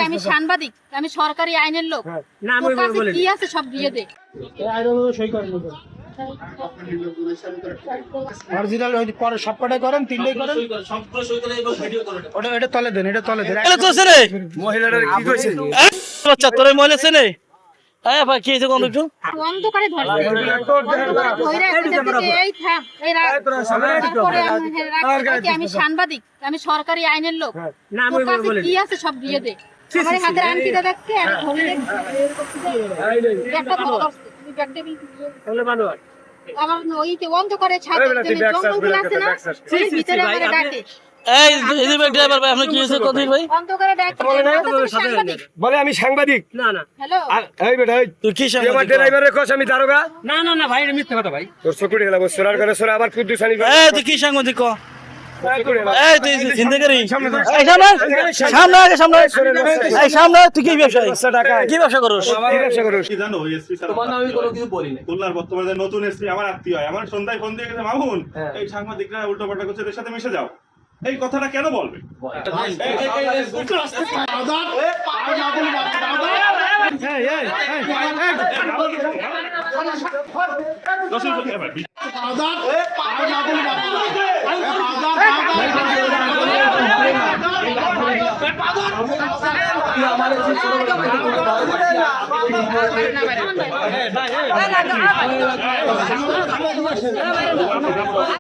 আমি সাংবাদিক, আমি সরকারি আইনের লোক। না আমি বলি কি আছে সব দিয়ে দে। সই করেন অরিজিনাল ওই পরে সবকটাই করেন, তিনটেই করেন, সবগুলো সই করে এবং ভিডিও করেন। ওটা এটা তলে দেন, এটা তলে দেন। এটা তো ছেলে মহিলাটা কি কইছে? বাচ্চা তোর মহিলা ছেলে হ্যাঁ ভাই কি হয়েছে কোন একটু অন্ধকারে ধরে এই থাম এই রাখ। আমি সাংবাদিক, আমি সরকারি আইনের লোক। না আমি বলি কি আছে সব দিয়ে দে। আমার হাতের আংটিটা দেখতে আমি ধরে একটা ধরো তুমি ব্যাগ দেবি। তাহলে বানোয়ার আমার ওইতে অন্ধকারে ছাদে জঙ্গলগুলো আছে না, সেই ভিতরে আমারে ডাকে। এই এই ড্রাইভার ভাই আপনি কি হয়েছে কদিন ভাই অন্ধকারে ডাকে সাংবাদিক। বলে আমি সাংবাদিক। না না হ্যালো এই বেটা এই তুই কি তুই আমার ড্রাইভারের কস আমি দারোগা। না না না ভাই এটা মিথ্যা কথা ভাই তোর চকুড়ি গেল সোরার করে সোরা আবার কুদ্দুস আনি এই তুই কি সাংবাদিক ক চকুড়ি গেল এই তুই জিন্দেগি এই সামনে আগে সামনে এই সামনে তুই কি ব্যবসা কি ব্যবসা করছ কি ব্যবসা করছ? কি জানো এসপি স্যার তোমার আমি কোনো কিছু বলি না খুলনার বর্তমানে নতুন এসপি আমার আত্মীয় হয় আমার সন্ধ্যায় ফোন দিয়ে গেছে মামুন এই সাংবাদিকরা উল্টোপাল্টা করছে এদের সাথে মিশে যাও এই কথাটা কেন বলবে